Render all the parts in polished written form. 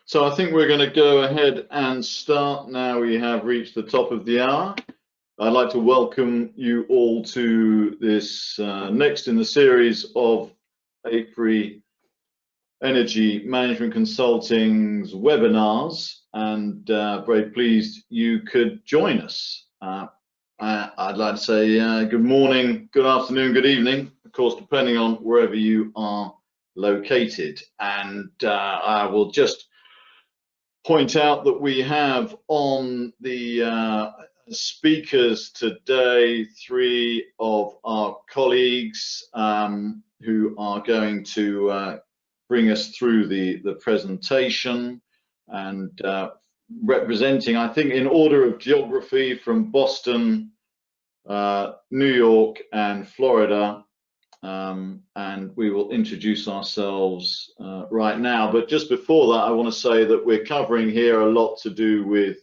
So I think we're going to go ahead and start now. We have reached the top of the hour. I'd like to welcome you all to this next in the series of AFRY Energy Management Consulting's webinars, and very pleased you could join us. I'd like to say good morning, good afternoon, good evening, of course, depending on wherever you are located. And I will just point out that we have on the speakers today 3 of our colleagues who are going to bring us through the presentation, and representing, I think, in order of geography, from Boston, New York and Florida. And we will introduce ourselves right now. But just before that, I want to say that we're covering here a lot to do with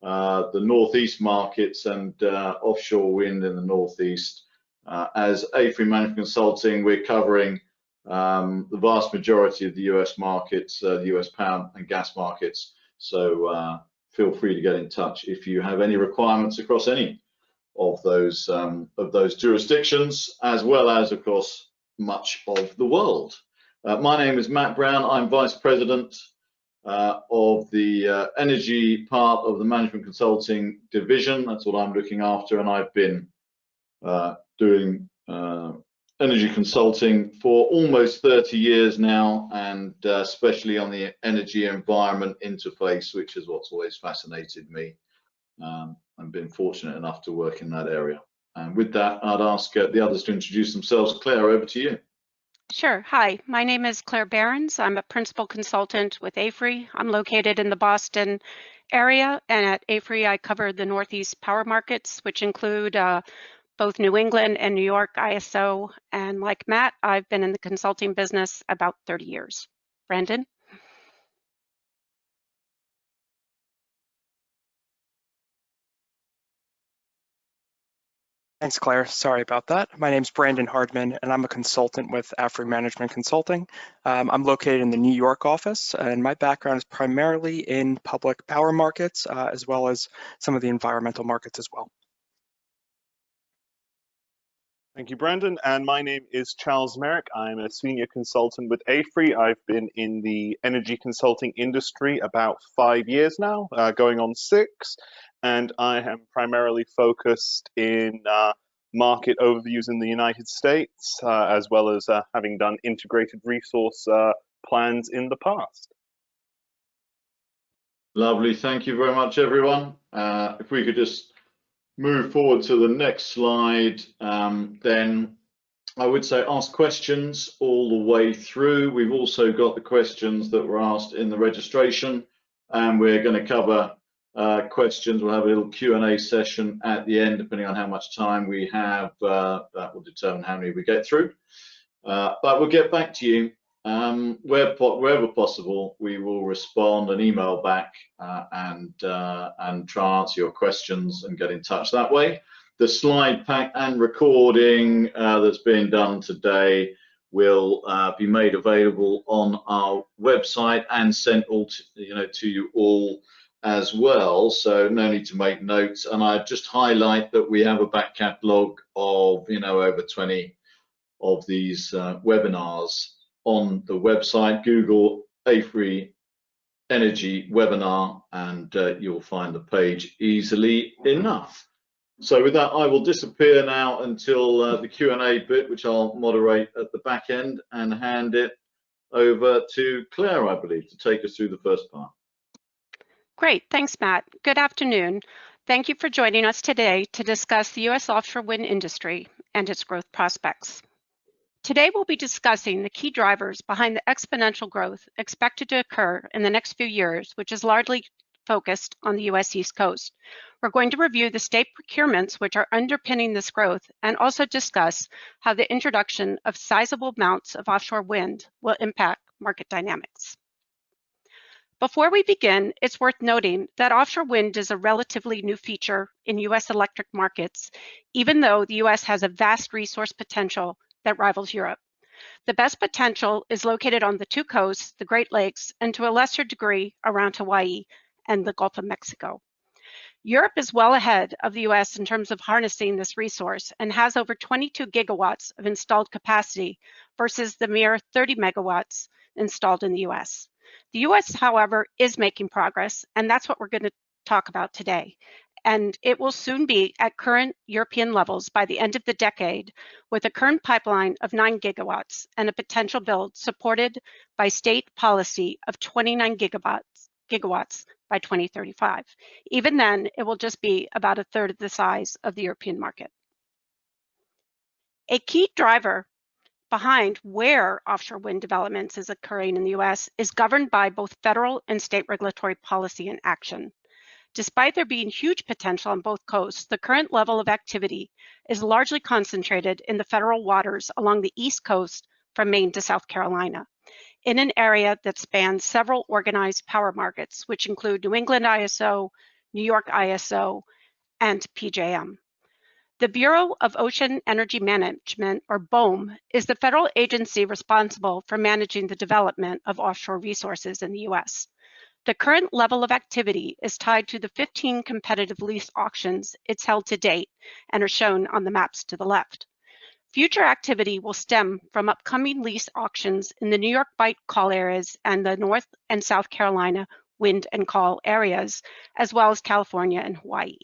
the Northeast markets and offshore wind in the Northeast. As AFRY Management Consulting, we're covering the vast majority of the US markets, the US power and gas markets. So feel free to get in touch if you have any requirements across any of those jurisdictions, as well as, of course, much of the world. My name is Matt Brown. I'm Vice President of the energy part of the Management Consulting Division. That's what I'm looking after, and I've been doing energy consulting for almost 30 years now, and especially on the energy environment interface, which is what's always fascinated me. I've been fortunate enough to work in that area. And with that, I'd ask the others to introduce themselves. Claire, over to you. Sure. Hi, my name is Claire Behrens. I'm a principal consultant with AFRY. I'm located in the Boston area, and at AFRY I cover the Northeast power markets, which include both New England and New York ISO. And like Matt, I've been in the consulting business about 30 years. Brandon? Thanks, Claire. Sorry about that. My name's Brandon Hardman, and I'm a consultant with AFRY Management Consulting. I'm located in the New York office, and my background is primarily in public power markets, as well as some of the environmental markets as well. Thank you, Brandon. And my name is Charles Merrick. I'm a senior consultant with AFRY. I've been in the energy consulting industry about 5 years now, going on 6. And I am primarily focused in market overviews in the United States, as well as having done integrated resource plans in the past. Lovely. Thank you very much, everyone. If we could just move forward to the next slide, then I would say ask questions all the way through. We've also got the questions that were asked in the registration, and we're going to cover questions. We'll have a little Q&A session at the end, depending on how much time we have. That will determine how many we get through. But we'll get back to you. Wherever possible, we will respond and email back and try and answer your questions and get in touch that way. The slide pack and recording that's being done today will be made available on our website and sent all to you all as well, so no need to make notes. And I just highlight that we have a back catalogue of over 20 of these webinars on the website. Google AFRY Energy Webinar and you'll find the page easily enough. So with that, I will disappear now until the Q&A bit, which I'll moderate at the back end, and hand it over to Claire, I believe, to take us through the first part. Great, thanks, Matt. Good afternoon. Thank you for joining us today to discuss the U.S. offshore wind industry and its growth prospects. Today, we'll be discussing the key drivers behind the exponential growth expected to occur in the next few years, which is largely focused on the U.S. East Coast. We're going to review the state procurements which are underpinning this growth, and also discuss how the introduction of sizable amounts of offshore wind will impact market dynamics. Before we begin, it's worth noting that offshore wind is a relatively new feature in U.S. electric markets, even though the U.S. has a vast resource potential that rivals Europe. The best potential is located on the two coasts, the Great Lakes, and to a lesser degree around Hawaii and the Gulf of Mexico. Europe is well ahead of the US in terms of harnessing this resource and has over 22 gigawatts of installed capacity versus the mere 30 megawatts installed in the US. The US, however, is making progress, and that's what we're going to talk about today. And it will soon be at current European levels by the end of the decade, with a current pipeline of 9 gigawatts and a potential build supported by state policy of 29 gigawatts by 2035. Even then, it will just be about a third of the size of the European market. A key driver behind where offshore wind developments is occurring in the US is governed by both federal and state regulatory policy and action. Despite there being huge potential on both coasts, the current level of activity is largely concentrated in the federal waters along the East Coast from Maine to South Carolina, in an area that spans several organized power markets, which include New England ISO, New York ISO, and PJM. The Bureau of Ocean Energy Management, or BOEM, is the federal agency responsible for managing the development of offshore resources in the US. The current level of activity is tied to the 15 competitive lease auctions it's held to date and are shown on the maps to the left. Future activity will stem from upcoming lease auctions in the New York Bight call areas and the North and South Carolina wind and call areas, as well as California and Hawaii.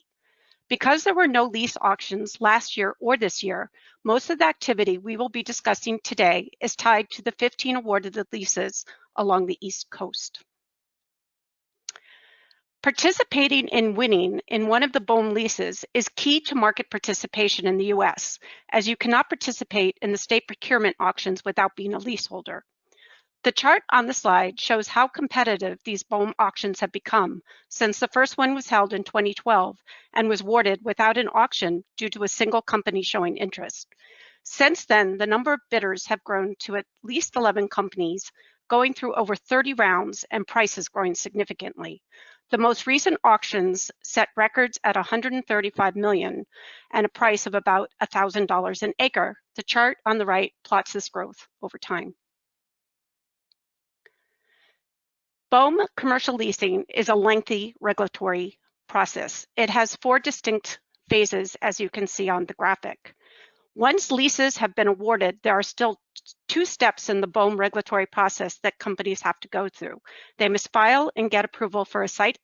Because there were no lease auctions last year or this year, most of the activity we will be discussing today is tied to the 15 awarded leases along the East Coast. Participating in winning in one of the BOEM leases is key to market participation in the US, as you cannot participate in the state procurement auctions without being a leaseholder. The chart on the slide shows how competitive these BOEM auctions have become since the first one was held in 2012 and was awarded without an auction due to a single company showing interest. Since then, the number of bidders have grown to at least 11 companies, going through over 30 rounds and prices growing significantly. The most recent auctions set records at $135 million and a price of about $1,000 an acre. The chart on the right plots this growth over time. BOEM commercial leasing is a lengthy regulatory process. It has 4 distinct phases, as you can see on the graphic. Once leases have been awarded, there are still 2 steps in the BOEM regulatory process that companies have to go through. They must file and get approval for a site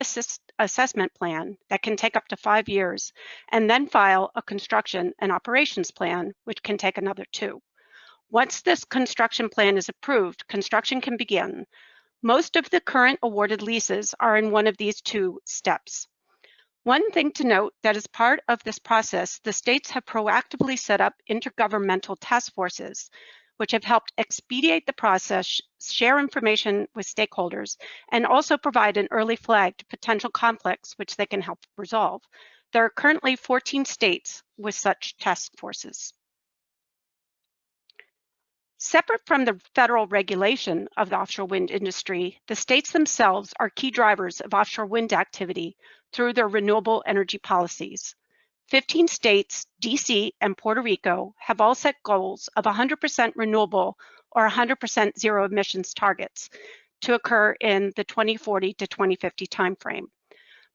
assessment plan that can take up to 5 years, and then file a construction and operations plan, which can take another 2. Once this construction plan is approved, construction can begin. Most of the current awarded leases are in one of these 2 steps. One thing to note that as part of this process, the states have proactively set up intergovernmental task forces, which have helped expedite the process, share information with stakeholders, and also provide an early flag to potential conflicts which they can help resolve. There are currently 14 states with such task forces. Separate from the federal regulation of the offshore wind industry, the states themselves are key drivers of offshore wind activity through their renewable energy policies. 15 states, DC and Puerto Rico, have all set goals of 100% renewable or 100% zero emissions targets to occur in the 2040 to 2050 timeframe.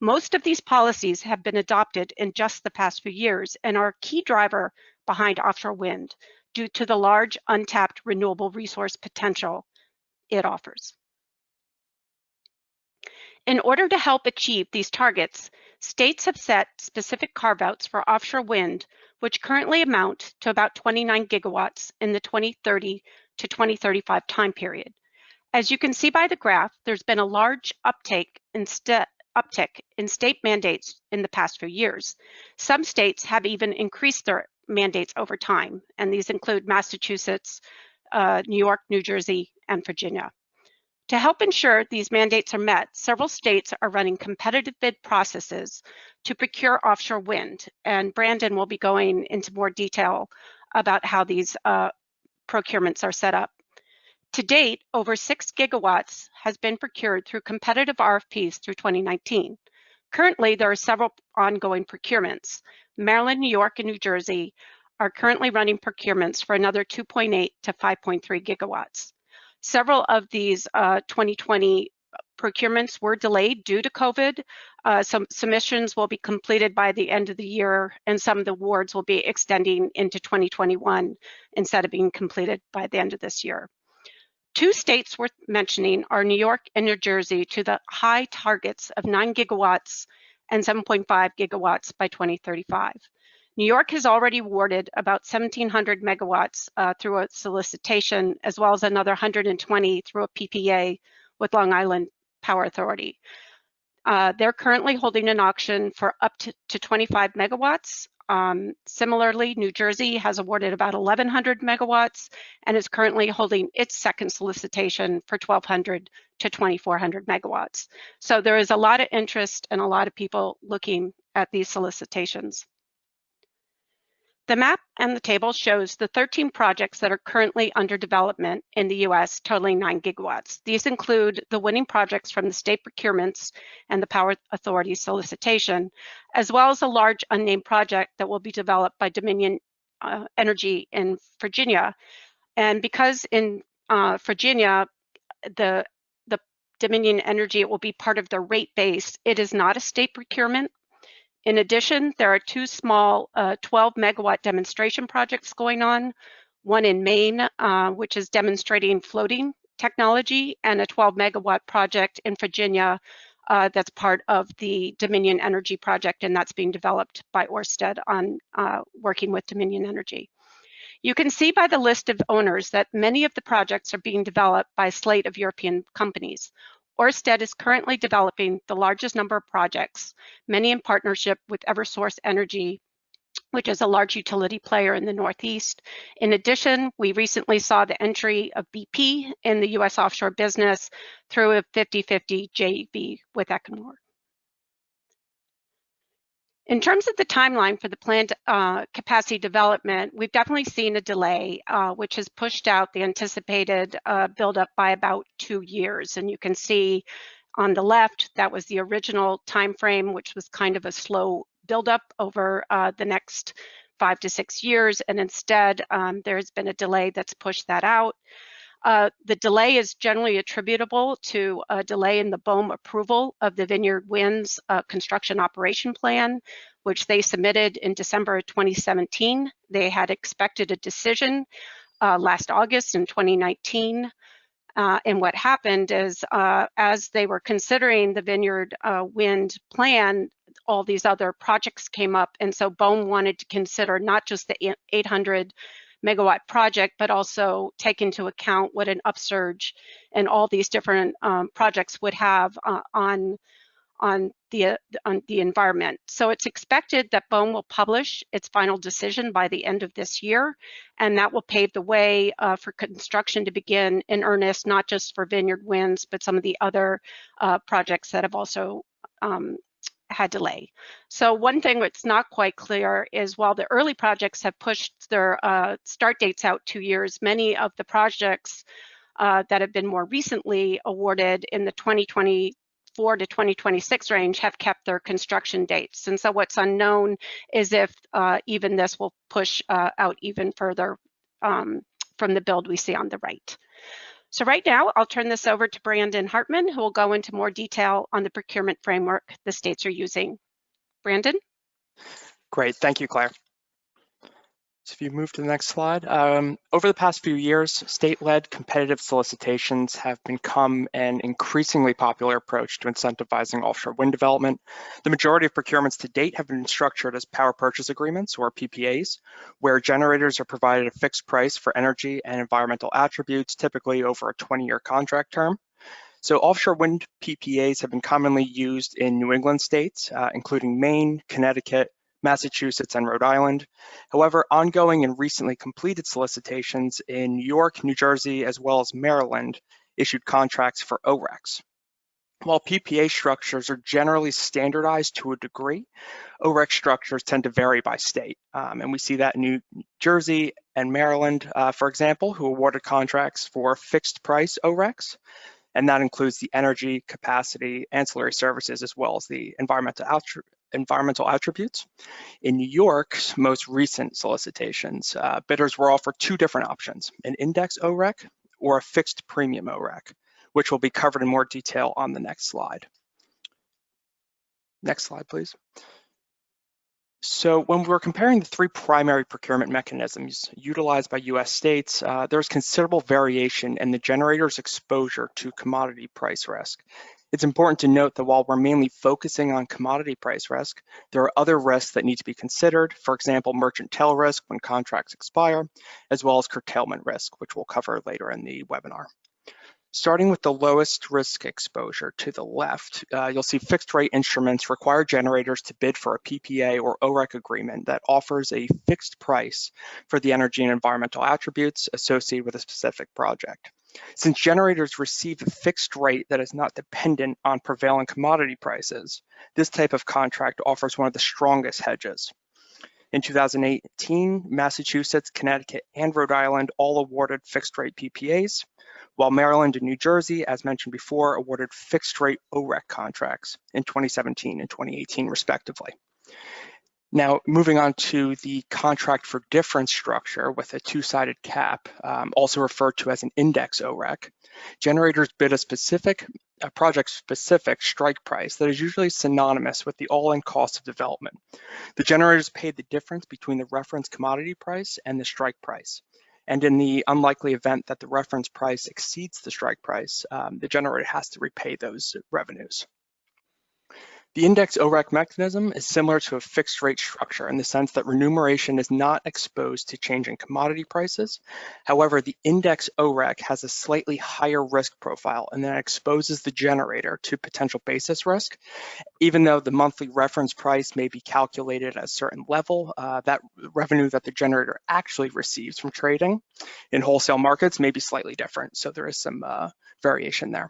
Most of these policies have been adopted in just the past few years and are a key driver behind offshore wind, due to the large untapped renewable resource potential it offers. In order to help achieve these targets, states have set specific carve-outs for offshore wind, which currently amount to about 29 gigawatts in the 2030 to 2035 time period. As you can see by the graph, there's been a large uptick in state mandates in the past few years. Some states have even increased their mandates over time, and these include Massachusetts, New York, New Jersey, and Virginia. To help ensure these mandates are met, several states are running competitive bid processes to procure offshore wind, and Brandon will be going into more detail about how these procurements are set up. To date, over 6 gigawatts has been procured through competitive RFPs through 2019. Currently, there are several ongoing procurements. Maryland, New York, and New Jersey are currently running procurements for another 2.8 to 5.3 gigawatts. Several of these 2020 procurements were delayed due to COVID. Some submissions will be completed by the end of the year, and some of the awards will be extending into 2021 instead of being completed by the end of this year. Two states worth mentioning are New York and New Jersey to the high targets of 9 gigawatts and 7.5 gigawatts by 2035. New York has already awarded about 1,700 megawatts through a solicitation, as well as another 120 through a PPA with Long Island Power Authority. They're currently holding an auction for up to 25 megawatts. Similarly, New Jersey has awarded about 1,100 megawatts and is currently holding its second solicitation for 1,200 to 2,400 megawatts. So there is a lot of interest and a lot of people looking at these solicitations. The map and the table shows the 13 projects that are currently under development in the US, totaling 9 gigawatts. These include the winning projects from the state procurements and the Power Authority solicitation, as well as a large unnamed project that will be developed by Dominion Energy in Virginia. And because in Virginia, the Dominion Energy will be part of the rate base, it is not a state procurement. In addition, there are two small 12 megawatt demonstration projects going on, one in Maine, which is demonstrating floating technology, and a 12 megawatt project in Virginia that's part of the Dominion Energy project, and that's being developed by Ørsted on working with Dominion Energy. You can see by the list of owners that many of the projects are being developed by a slate of European companies. Ørsted is currently developing the largest number of projects, many in partnership with Eversource Energy, which is a large utility player in the Northeast. In addition, we recently saw the entry of BP in the US offshore business through a 50-50 JV with Equinor. In terms of the timeline for the planned capacity development, we've definitely seen a delay, which has pushed out the anticipated buildup by about 2 years. And you can see on the left, that was the original time frame, which was kind of a slow buildup over the next 5 to 6 years. And instead, there's been a delay that's pushed that out. The delay is generally attributable to a delay in the BOEM approval of the Vineyard Wind's construction operation plan, which they submitted in December of 2017. They had expected a decision last August in 2019. And what happened is, as they were considering the Vineyard Wind plan, all these other projects came up. And so BOEM wanted to consider not just the 800 megawatt project, but also take into account what an upsurge and all these different projects would have on the environment. So it's expected that BOEM will publish its final decision by the end of this year, and that will pave the way for construction to begin in earnest, not just for Vineyard Winds, but some of the other projects that have also had delay. So one thing that's not quite clear is while the early projects have pushed their start dates out 2 years, many of the projects that have been more recently awarded in the 2024 to 2026 range have kept their construction dates. And so what's unknown is if even this will push out even further from the build we see on the right. So right now, I'll turn this over to Brandon Hardman, who will go into more detail on the procurement framework the states are using. Brandon? Great, thank you, Claire. So if you move to the next slide. Over the past few years, state-led competitive solicitations have become an increasingly popular approach to incentivizing offshore wind development. The majority of procurements to date have been structured as power purchase agreements, or PPAs, where generators are provided a fixed price for energy and environmental attributes, typically over a 20-year contract term. So offshore wind PPAs have been commonly used in New England states, including Maine, Connecticut, Massachusetts, and Rhode Island. However, ongoing and recently completed solicitations in New York, New Jersey, as well as Maryland issued contracts for ORECs. While PPA structures are generally standardized to a degree, OREC structures tend to vary by state. And we see that in New Jersey and Maryland, for example, who awarded contracts for fixed price ORECs. And that includes the energy, capacity, ancillary services, as well as the environmental environmental attributes. In New York's most recent solicitations, bidders were offered two different options, an index OREC or a fixed premium OREC, which will be covered in more detail on the next slide. Next slide, please. So when we're comparing the three primary procurement mechanisms utilized by US states, there's considerable variation in the generator's exposure to commodity price risk. It's important to note that while we're mainly focusing on commodity price risk, there are other risks that need to be considered, for example, merchant tail risk when contracts expire, as well as curtailment risk, which we'll cover later in the webinar. Starting with the lowest risk exposure to the left, you'll see fixed rate instruments require generators to bid for a PPA or OREC agreement that offers a fixed price for the energy and environmental attributes associated with a specific project. Since generators receive a fixed rate that is not dependent on prevailing commodity prices, this type of contract offers one of the strongest hedges. In 2018, Massachusetts, Connecticut, and Rhode Island all awarded fixed rate PPAs, while Maryland and New Jersey, as mentioned before, awarded fixed rate OREC contracts in 2017 and 2018, respectively. Now, moving on to the contract for difference structure with a two-sided cap, also referred to as an index OREC, generators bid a project-specific strike price that is usually synonymous with the all-in cost of development. The generators paid the difference between the reference commodity price and the strike price. And in the unlikely event that the reference price exceeds the strike price, the generator has to repay those revenues. The index OREC mechanism is similar to a fixed rate structure in the sense that remuneration is not exposed to changing commodity prices. However, the index OREC has a slightly higher risk profile and then exposes the generator to potential basis risk. Even though the monthly reference price may be calculated at a certain level, that revenue that the generator actually receives from trading in wholesale markets may be slightly different. So there is some variation there.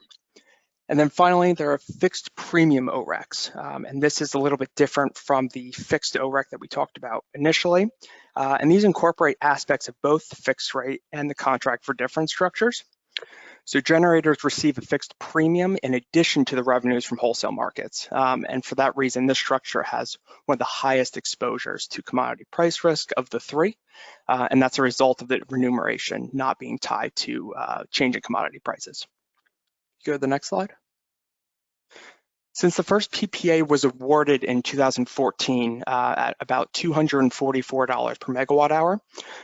And then finally, there are fixed premium ORECs, and this is a little bit different from the fixed OREC that we talked about initially. And these incorporate aspects of both the fixed rate and the contract for difference structures. So generators receive a fixed premium in addition to the revenues from wholesale markets. And for that reason, this structure has one of the highest exposures to commodity price risk of the three. And that's a result of the remuneration not being tied to changing commodity prices. Go to the next slide. Since the first PPA was awarded in 2014 at about $244 per megawatt hour,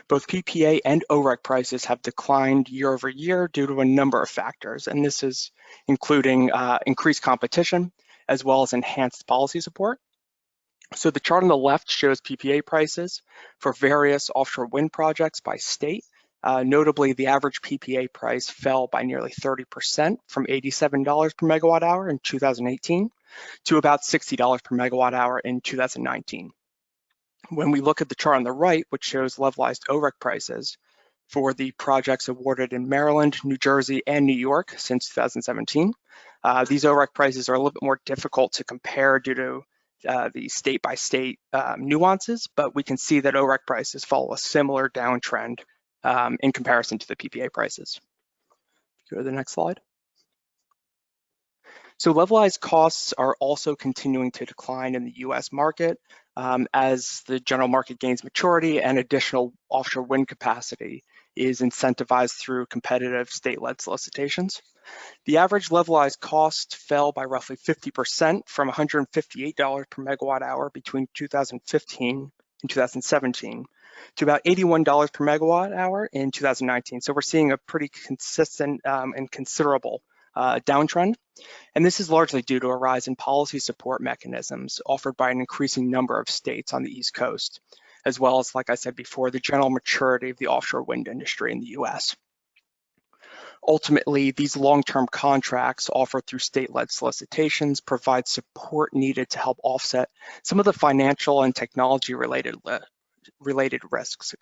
both PPA and OREC prices have declined year over year due to a number of factors, and this is including increased competition as well as enhanced policy support. So the chart on the left shows PPA prices for various offshore wind projects by state. Notably, the average PPA price fell by nearly 30% from $87 per megawatt hour in 2018 to about $60 per megawatt hour in 2019. When we look at the chart on the right, which shows levelized OREC prices for the projects awarded in Maryland, New Jersey, and New York since 2017, these OREC prices are a little bit more difficult to compare due to the state-by-state nuances, but we can see that OREC prices follow a similar downtrend in comparison to the PPA prices. Go to the next slide. So levelized costs are also continuing to decline in the US market as the general market gains maturity and additional offshore wind capacity is incentivized through competitive state-led solicitations. The average levelized cost fell by roughly 50% from $158 per megawatt hour between 2015 and 2017 to about $81 per megawatt hour in 2019. So we're seeing a pretty consistent and considerable downtrend. And this is largely due to a rise in policy support mechanisms offered by an increasing number of states on the East Coast, as well as, like I said before, the general maturity of the offshore wind industry in the US. Ultimately, these long-term contracts offered through state-led solicitations provide support needed to help offset some of the financial and technology-related risks,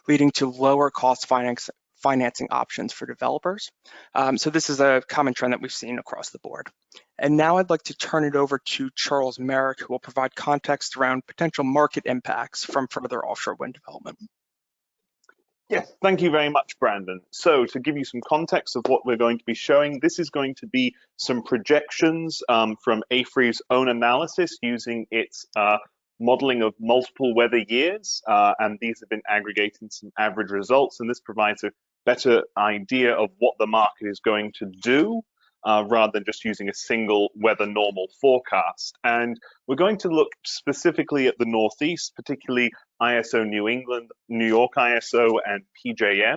leading to lower cost financing options for developers. So this is a common trend that we've seen across the board. And now I'd like to turn it over to Charles Merrick, who will provide context around potential market impacts from further offshore wind development. Yes, thank you very much, Brandon. So to give you some context of what we're going to be showing, this is going to be some projections from AFRY's own analysis using its modeling of multiple weather years, and these have been aggregating some average results, and this provides a better idea of what the market is going to do rather than just using a single weather normal forecast. And we're going to look specifically at the Northeast, particularly ISO New England, New York ISO, and PJM.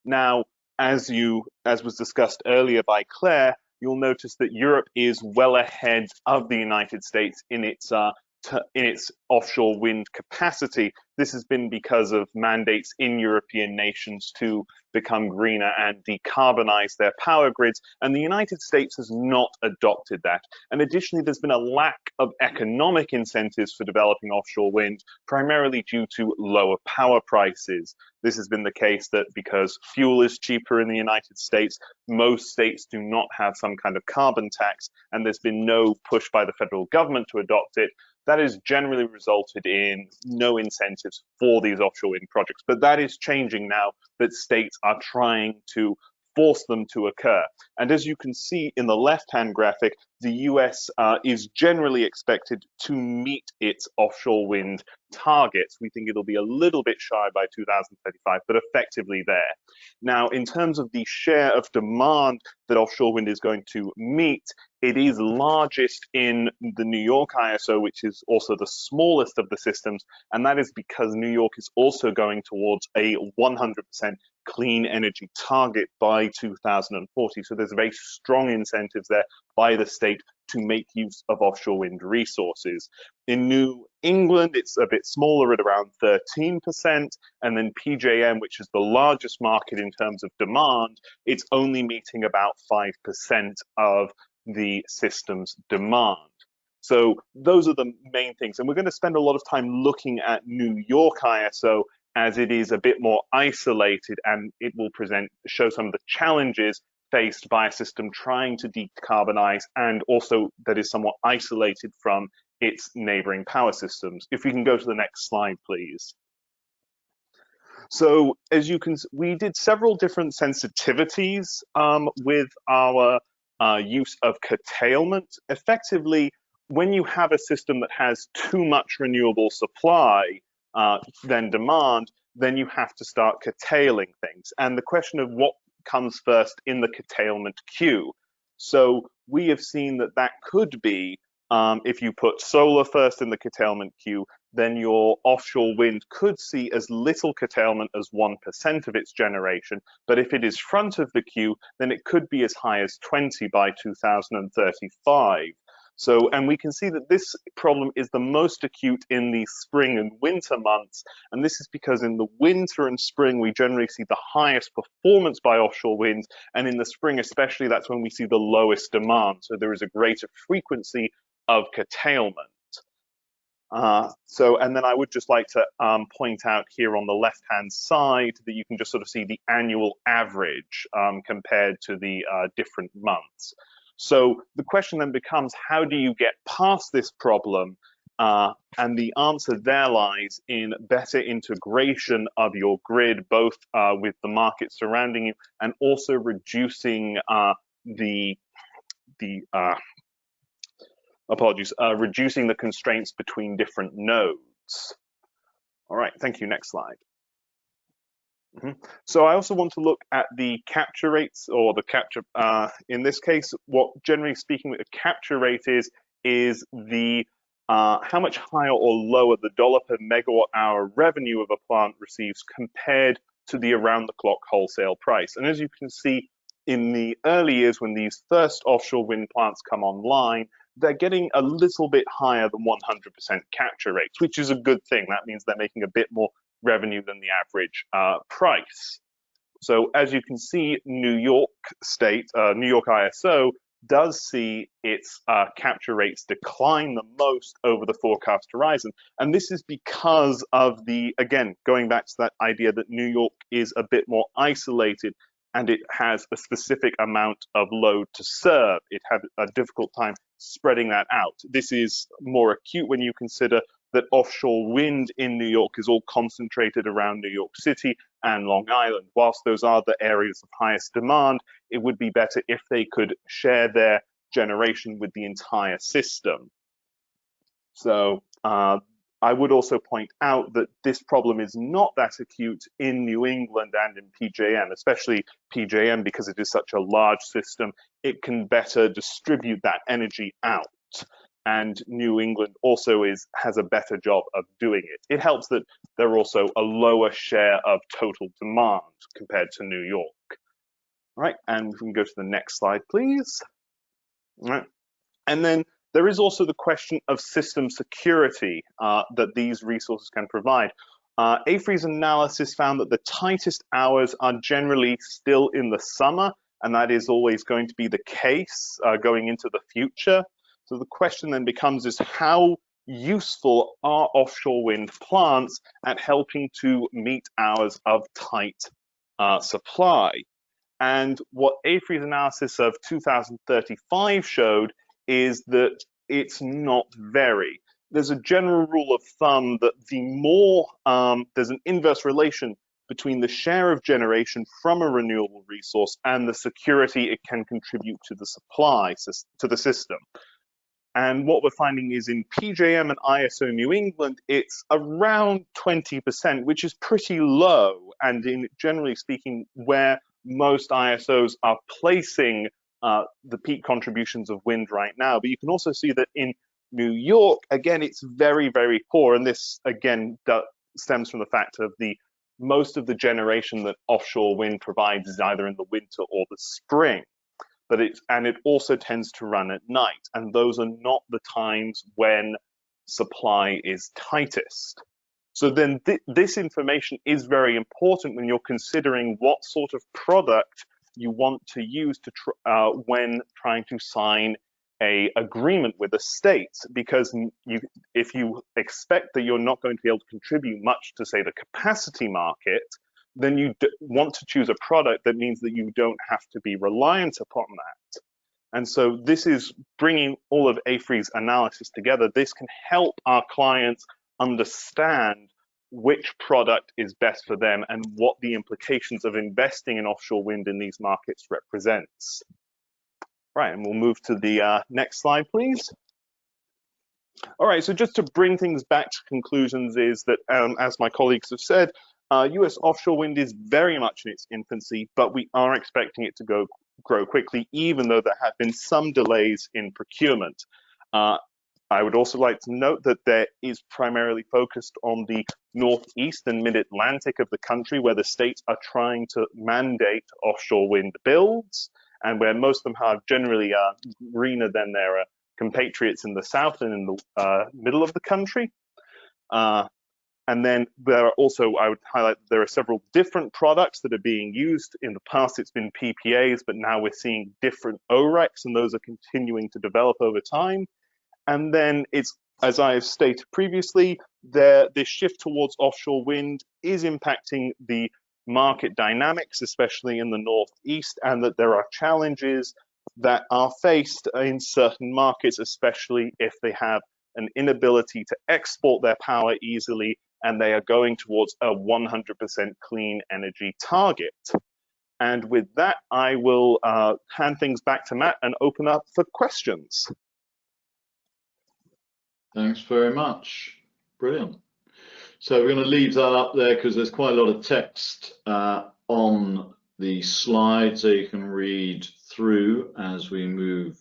Now, as was discussed earlier by Claire, you'll notice that Europe is well ahead of the United States in its offshore wind capacity. This has been because of mandates in European nations to become greener and decarbonize their power grids, and the United States has not adopted that. And additionally, there's been a lack of economic incentives for developing offshore wind, primarily due to lower power prices. This has been the case that because fuel is cheaper in the United States, most states do not have some kind of carbon tax, and there's been no push by the federal government to adopt it. That has generally resulted in no incentives for these offshore wind projects. But that is changing now that states are trying to force them to occur. And as you can see in the left-hand graphic, the US is generally expected to meet its offshore wind targets. We think it'll be a little bit shy by 2035, but effectively there. Now, in terms of the share of demand that offshore wind is going to meet, it is largest in the New York ISO, which is also the smallest of the systems, and that is because New York is also going towards a 100% clean energy target by 2040. So there's very strong incentives there by the state to make use of offshore wind resources. In New England, it's a bit smaller at around 13%, and then PJM, which is the largest market in terms of demand, it's only meeting about 5% of the system's demand. So those are the main things. And we're going to spend a lot of time looking at New York ISO as it is a bit more isolated, and it will show some of the challenges faced by a system trying to decarbonize and also that is somewhat isolated from its neighboring power systems. If we can go to the next slide, please. So as you can, we did several different sensitivities with our use of curtailment. Effectively, when you have a system that has too much renewable supply than demand, then you have to start curtailing things. And the question of what comes first in the curtailment queue. So we have seen that that could be, if you put solar first in the curtailment queue, then your offshore wind could see as little curtailment as 1% of its generation. But if it is front of the queue, then it could be as high as 20 by 2035. So, and we can see that this problem is the most acute in the spring and winter months. And this is because in the winter and spring, we generally see the highest performance by offshore winds. And in the spring, especially, that's when we see the lowest demand. So there is a greater frequency of curtailment. And then I would just like to point out here on the left-hand side that you can just sort of see the annual average compared to the different months. So the question then becomes, how do you get past this problem? And the answer there lies in better integration of your grid, both with the market surrounding you and also reducing reducing the constraints between different nodes. All right, thank you. Next slide. So I also want to look at the capture rates, or the capture, in this case, what generally speaking the capture rate is the how much higher or lower the dollar per megawatt hour revenue of a plant receives compared to the around-the-clock wholesale price. And as you can see, in the early years when these first offshore wind plants come online, they're getting a little bit higher than 100% capture rates, which is a good thing. That means they're making a bit more revenue than the average price. So as you can see, New York State, New York ISO does see its capture rates decline the most over the forecast horizon. And this is because of the, again, going back to that idea that New York is a bit more isolated and it has a specific amount of load to serve. It had a difficult time spreading that out. This is more acute when you consider that offshore wind in New York is all concentrated around New York City and Long Island. Whilst those are the areas of highest demand, it would be better if they could share their generation with the entire system. So I would also point out that this problem is not that acute in New England and in PJM, especially PJM, because it is such a large system. It can better distribute that energy out. And New England also has a better job of doing it. It helps that they're also a lower share of total demand compared to New York. All right, and we can go to the next slide, please. All right, and then there is also the question of system security that these resources can provide. AFRY's analysis found that the tightest hours are generally still in the summer, and that is always going to be the case going into the future. So the question then becomes is how useful are offshore wind plants at helping to meet hours of tight supply? And what AFRY's analysis of 2035 showed is that it's not very. There's a general rule of thumb that the more, there's an inverse relation between the share of generation from a renewable resource and the security it can contribute to the supply, to the system. And what we're finding is in PJM and ISO New England, it's around 20%, which is pretty low. And in generally speaking, where most ISOs are placing the peak contributions of wind right now. But you can also see that in New York, again, it's very, very poor. And this, again, stems from the fact of most of the generation that offshore wind provides is either in the winter or the spring. But it also tends to run at night, and those are not the times when supply is tightest. So then this information is very important when you're considering what sort of product you want to use when trying to sign an agreement with a state, because if you expect that you're not going to be able to contribute much to, say, the capacity market, then you want to choose a product that means that you don't have to be reliant upon that. And so this is bringing all of AFRY's analysis together. This can help our clients understand which product is best for them and what the implications of investing in offshore wind in these markets represents. Right, and we'll move to the next slide, please. All right, so just to bring things back to conclusions is that, as my colleagues have said, US offshore wind is very much in its infancy, but we are expecting it to grow quickly, even though there have been some delays in procurement. I would also like to note that there is primarily focused on the northeast and mid-Atlantic of the country, where the states are trying to mandate offshore wind builds, and where most of them are generally greener than their compatriots in the south and in the middle of the country. And then there are also, I would highlight, there are several different products that are being used. In the past, it's been PPAs, but now we're seeing different ORECs, and those are continuing to develop over time. And then it's, as I have stated previously, this shift towards offshore wind is impacting the market dynamics, especially in the Northeast, and that there are challenges that are faced in certain markets, especially if they have an inability to export their power easily, and they are going towards a 100% clean energy target. And with that, I will hand things back to Matt and open up for questions. Thanks very much. Brilliant. So we're going to leave that up there because there's quite a lot of text on the slide, so you can read through as we move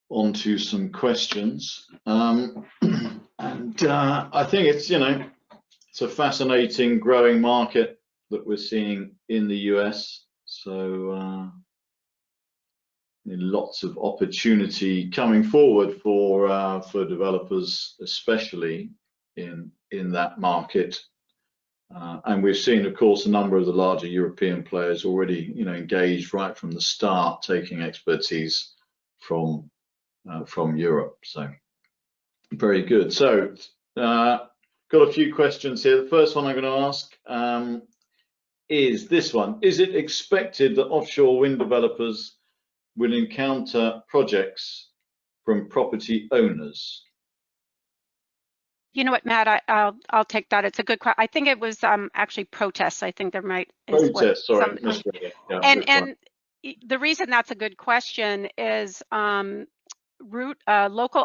on to some questions. I think it's, it's a fascinating growing market that we're seeing in the US. So lots of opportunity coming forward for developers, especially in that market. And we've seen, of course, a number of the larger European players already, engaged right from the start, taking expertise from Europe. So very good. So got a few questions here. The first one I'm going to ask is this one. Is it expected that offshore wind developers will encounter projects from property owners? You know what, Matt, I'll take that. It's a good question. I think it was actually protests. I think there might is what Protests, sorry, some misread it. Yeah, and good point. the reason that's a good question is local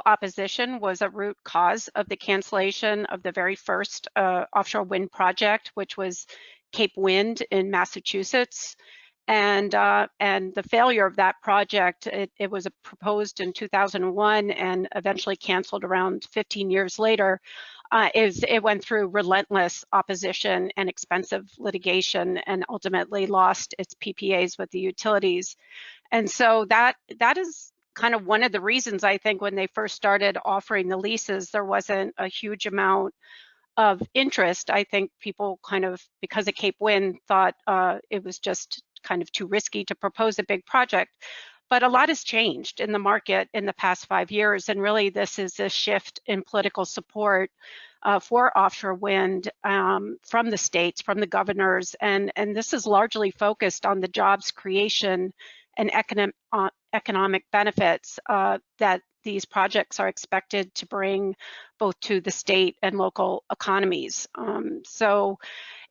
opposition was a root cause of the cancellation of the very first offshore wind project, which was Cape Wind in Massachusetts. And the failure of that project, it was proposed in 2001 and eventually canceled around 15 years later. It went through relentless opposition and expensive litigation and ultimately lost its PPAs with the utilities. And so that is kind of one of the reasons, I think, when they first started offering the leases, there wasn't a huge amount of interest. I think people kind of, because of Cape Wind, thought it was just kind of too risky to propose a big project. But a lot has changed in the market in the past 5 years, and really this is a shift in political support for offshore wind from the states, from the governors, and this is largely focused on the jobs creation and economic benefits that these projects are expected to bring both to the state and local economies.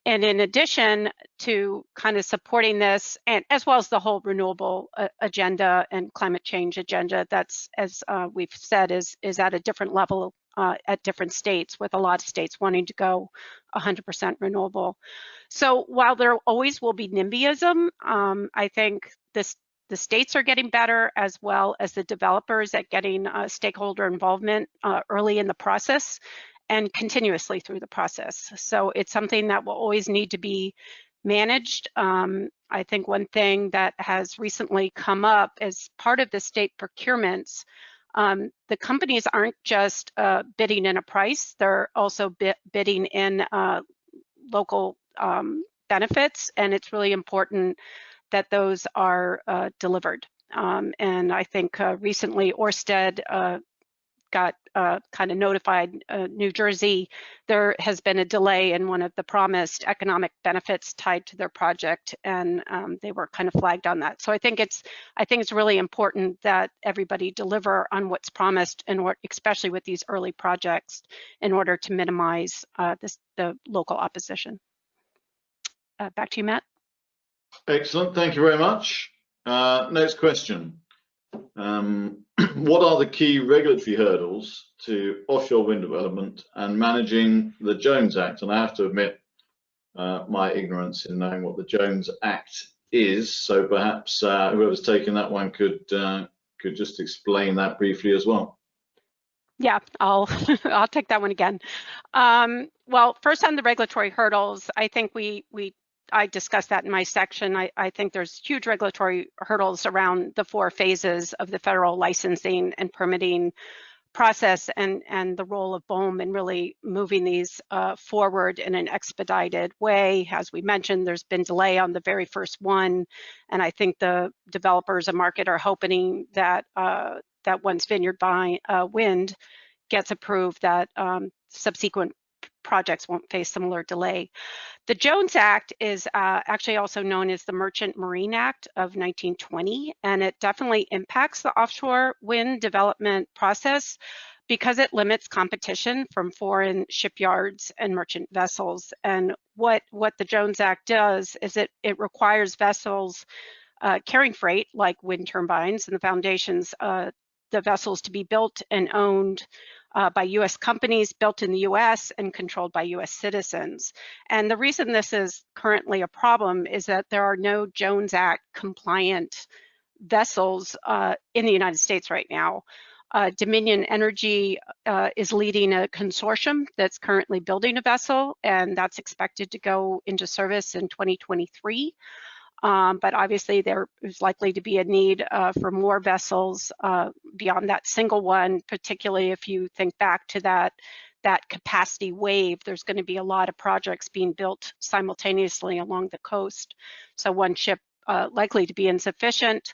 And in addition to kind of supporting this, and as well as the whole renewable agenda and climate change agenda, that's, as we've said, is at a different level at different states, with a lot of states wanting to go 100% renewable. So while there always will be NIMBYism, I think the states are getting better, as well as the developers, at getting stakeholder involvement early in the process and continuously through the process. So it's something that will always need to be managed. I think one thing that has recently come up as part of the state procurements, the companies aren't just bidding in a price, they're also bidding in local benefits, and it's really important that those are delivered. And I think recently Ørsted got kind of notified New Jersey there has been a delay in one of the promised economic benefits tied to their project, and they were kind of flagged on that. So I think it's really important that everybody deliver on what's promised, and especially with these early projects, in order to minimize the local opposition. Back to you, Matt. Excellent, thank you very much. Next question. What are the key regulatory hurdles to offshore wind development and managing the Jones Act? And I have to admit my ignorance in knowing what the Jones Act is, so perhaps whoever's taken that one could just explain that briefly as well. Yeah, I'll take that one again. Well, first on the regulatory hurdles, I think I discussed that in my section. I think there's huge regulatory hurdles around the 4 phases of the federal licensing and permitting process, and the role of BOEM in really moving these forward in an expedited way. As we mentioned, there's been delay on the very first one, and I think the developers and market are hoping that that once Vineyard Wind gets approved, that subsequent projects won't face similar delay. The Jones Act is actually also known as the Merchant Marine Act of 1920, and it definitely impacts the offshore wind development process because it limits competition from foreign shipyards and merchant vessels. And what the Jones Act does is it requires vessels carrying freight, like wind turbines and the foundations, the vessels to be built and owned by U.S. companies, built in the U.S. and controlled by U.S. citizens. And the reason this is currently a problem is that there are no Jones Act compliant vessels in the United States right now. Dominion Energy is leading a consortium that's currently building a vessel, and that's expected to go into service in 2023. But obviously there is likely to be a need for more vessels beyond that single one, particularly if you think back to that capacity wave. There's going to be a lot of projects being built simultaneously along the coast. So one ship likely to be insufficient.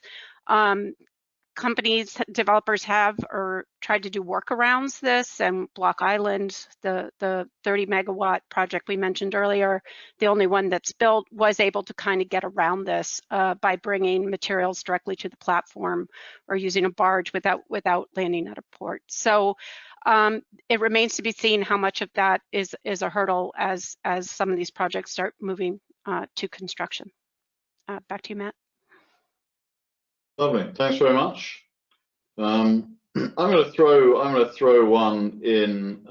Developers have or tried to do workarounds this, and Block Island, the 30 megawatt project we mentioned earlier, the only one that's built, was able to kind of get around this by bringing materials directly to the platform or using a barge without landing at a port. So it remains to be seen how much of that is a hurdle as some of these projects start moving to construction. Back to you, Matt. Lovely, thanks very much. I'm going to throw one in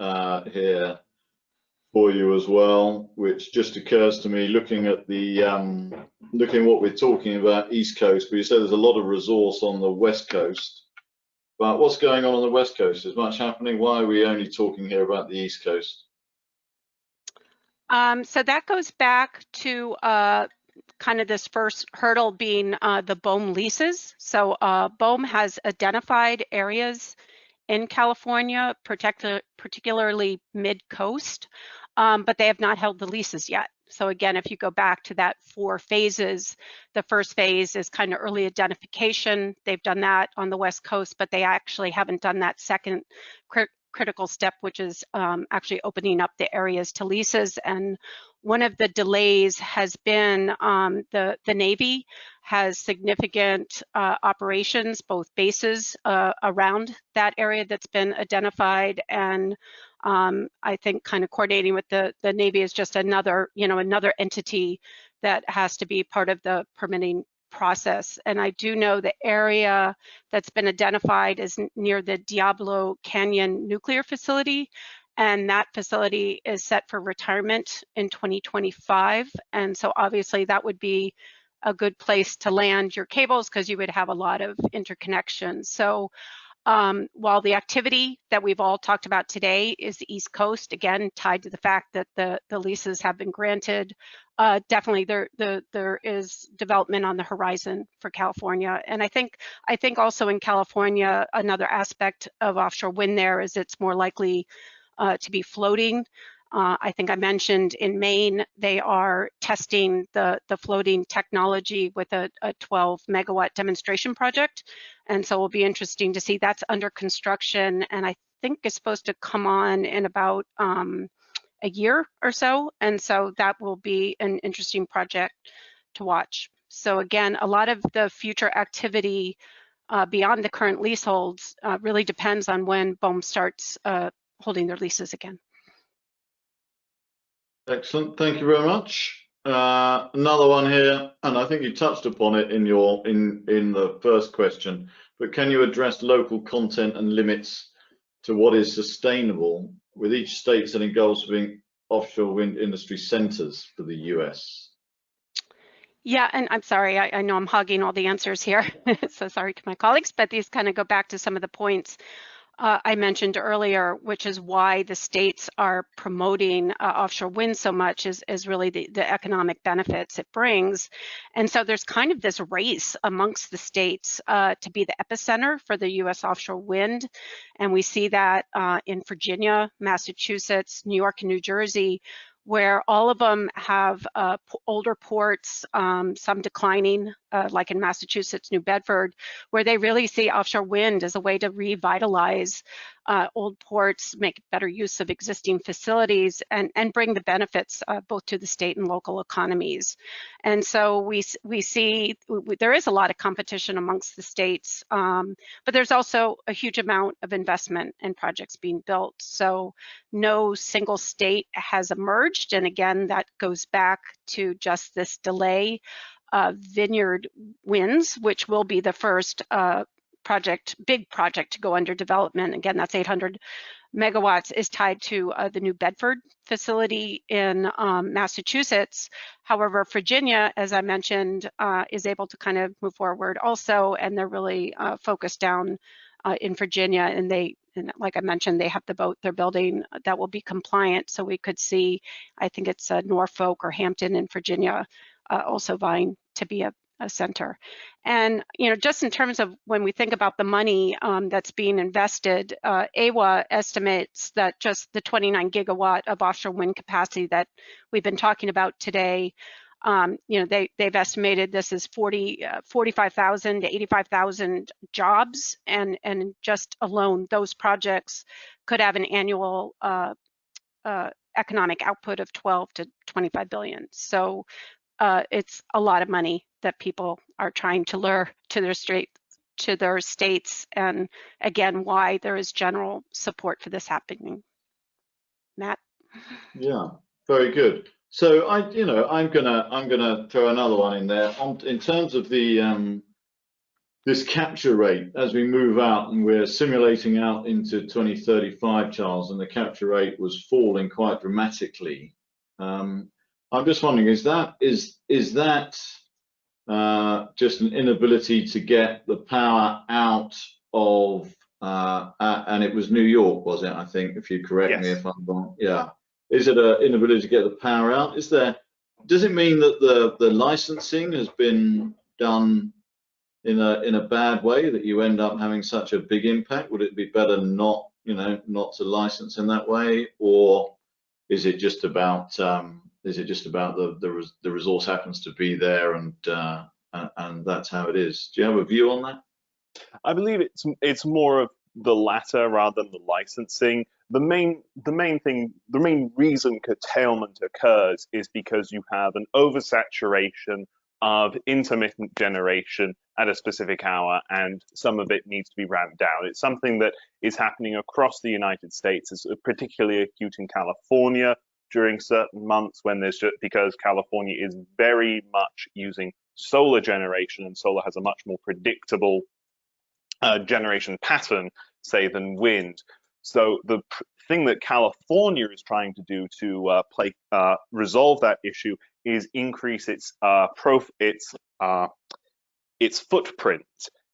here for you as well, which just occurs to me looking at what we're talking about East Coast. But you said there's a lot of resource on the West Coast. But what's going on the West Coast? Is much happening? Why are we only talking here about the East Coast? So that goes back to kind of this first hurdle being the BOEM leases. So BOEM has identified areas in California, particularly mid-coast, but they have not held the leases yet. So again, if you go back to that 4 phases, the first phase is kind of early identification. They've done that on the West Coast, but they actually haven't done that second critical step, which is actually opening up the areas to leases. And one of the delays has been the Navy has significant operations, both bases around that area that's been identified, and I think kind of coordinating with the Navy is just another entity that has to be part of the permitting process. And I do know the area that's been identified is near the Diablo Canyon nuclear facility, and that facility is set for retirement in 2025. And so obviously that would be a good place to land your cables because you would have a lot of interconnections. So while the activity that we've all talked about today is the East Coast, again, tied to the fact that the leases have been granted, definitely there is development on the horizon for California. And I think also in California, another aspect of offshore wind there is it's more likely to be floating. I think I mentioned in Maine, they are testing the floating technology with a 12 megawatt demonstration project. And so it'll be interesting to see. That's under construction, and I think it's supposed to come on in about a year or so. And so that will be an interesting project to watch. So again, a lot of the future activity beyond the current leaseholds really depends on when BOEM starts holding their leases again. Excellent, thank you very much. Another one here, and I think you touched upon it in the first question, but can you address local content and limits to what is sustainable, with each state setting goals for being offshore wind industry centers for the US? Yeah, and I'm sorry, I know I'm hogging all the answers here, so sorry to my colleagues, but these kind of go back to some of the points I mentioned earlier, which is why the states are promoting offshore wind so much is really the economic benefits it brings. And so there's kind of this race amongst the states to be the epicenter for the US offshore wind. And we see that in Virginia, Massachusetts, New York, and New Jersey, where all of them have older ports, some declining, like in Massachusetts, New Bedford, where they really see offshore wind as a way to revitalize old ports, make better use of existing facilities, and bring the benefits both to the state and local economies. And so we see there is a lot of competition amongst the states, but there's also a huge amount of investment in projects being built. So no single state has emerged. And again, that goes back to just this delay of Vineyard Winds, which will be the first big project to go under development. Again, that's 800 megawatts, is tied to the New Bedford facility in Massachusetts. However, Virginia, as I mentioned, is able to kind of move forward also, and they're really focused down in Virginia, and like I mentioned, they have the boat they're building that will be compliant. So we could see, I think it's Norfolk or Hampton in Virginia, also vying to be a center. And just in terms of when we think about the money that's being invested, AWA estimates that just the 29 gigawatt of offshore wind capacity that we've been talking about today, they've estimated this is 45,000 to 85,000 jobs, and just alone those projects could have an annual economic output of 12 to 25 billion. So it's a lot of money that people are trying to lure to their to their states, and again, why there is general support for this happening. Matt? Yeah, very good. So I'm gonna throw another one in there in terms of the this capture rate as we move out, and we're simulating out into 2035, Charles, and the capture rate was falling quite dramatically. I'm just wondering, is that just an inability to get the power out of and it was New York, was it? I think, if you correct me if I'm wrong. Yeah. Is it an inability to get the power out? Does it mean that the licensing has been done in a bad way, that you end up having such a big impact? Would it be better not to license in that way, or is it just about the resource happens to be there and that's how it is? Do you have a view on that? I believe it's more of the latter rather than the licensing. The main reason curtailment occurs is because you have an oversaturation of intermittent generation at a specific hour, and some of it needs to be ramped down. It's something that is happening across the United States. It's particularly acute in California during certain months because California is very much using solar generation, and solar has a much more predictable generation pattern, say, than wind. So the thing that California is trying to do to resolve that issue is increase its footprint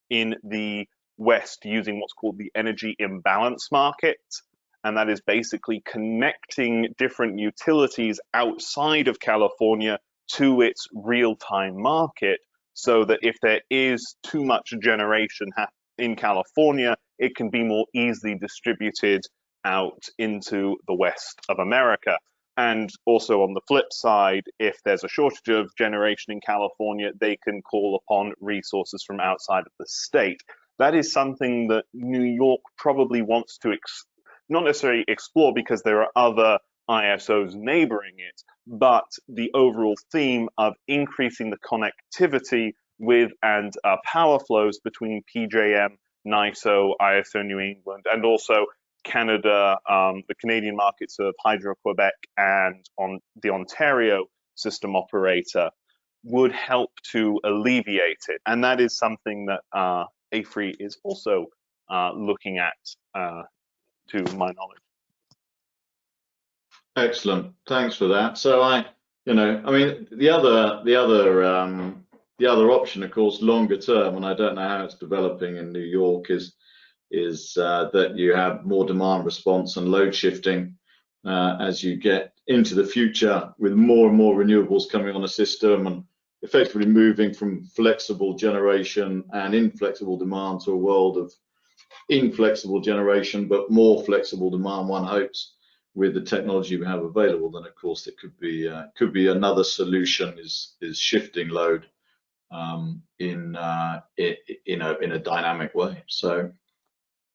in the West using what's called the energy imbalance market. And that is basically connecting different utilities outside of California to its real-time market, so that if there is too much generation in California, it can be more easily distributed out into the West of America. And also on the flip side, if there's a shortage of generation in California, they can call upon resources from outside of the state. That is something that New York probably wants to not necessarily explore, because there are other ISOs neighboring it, but the overall theme of increasing the connectivity with and power flows between PJM, NISO, ISO New England, and also Canada, the Canadian markets of Hydro-Quebec and on the Ontario system operator would help to alleviate it. And that is something that AFRY is also looking at, to my knowledge. Excellent, thanks for that. So the other option, of course, longer term, and I don't know how it's developing in New York, is that you have more demand response and load shifting as you get into the future, with more and more renewables coming on the system and effectively moving from flexible generation and inflexible demand to a world of inflexible generation, but more flexible demand, one hopes, with the technology we have available. Then of course it could be another solution is shifting load in a dynamic way. So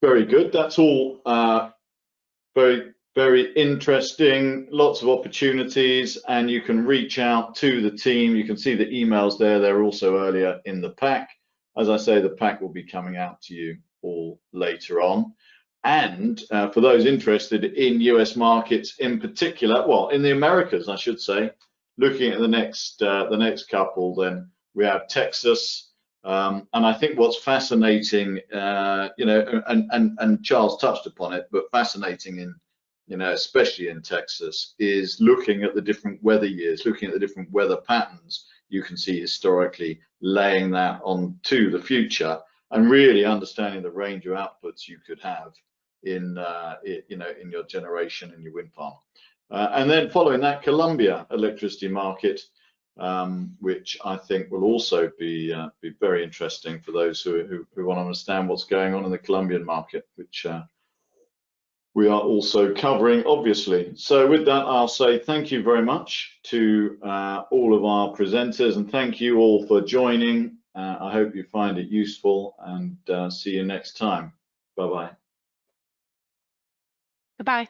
very good. That's all very, very interesting. Lots of opportunities, and you can reach out to the team. You can see the emails there. They're also earlier in the pack. As I say, the pack will be coming out to you all later on. And for those interested in US markets in particular, well, in the Americas, I should say, looking at the next couple, then we have Texas. And I think what's fascinating, and Charles touched upon it, but fascinating in, especially in Texas, is looking at the different weather years, looking at the different weather patterns you can see historically, laying that on to the future, and really understanding the range of outputs you could have in your generation and your wind farm. And then following that, Colombia electricity market, which I think will also be very interesting for those who want to understand what's going on in the Colombian market, which we are also covering, obviously. So with that, I'll say thank you very much to all of our presenters, and thank you all for joining. I hope you find it useful, and see you next time. Bye-bye. Goodbye.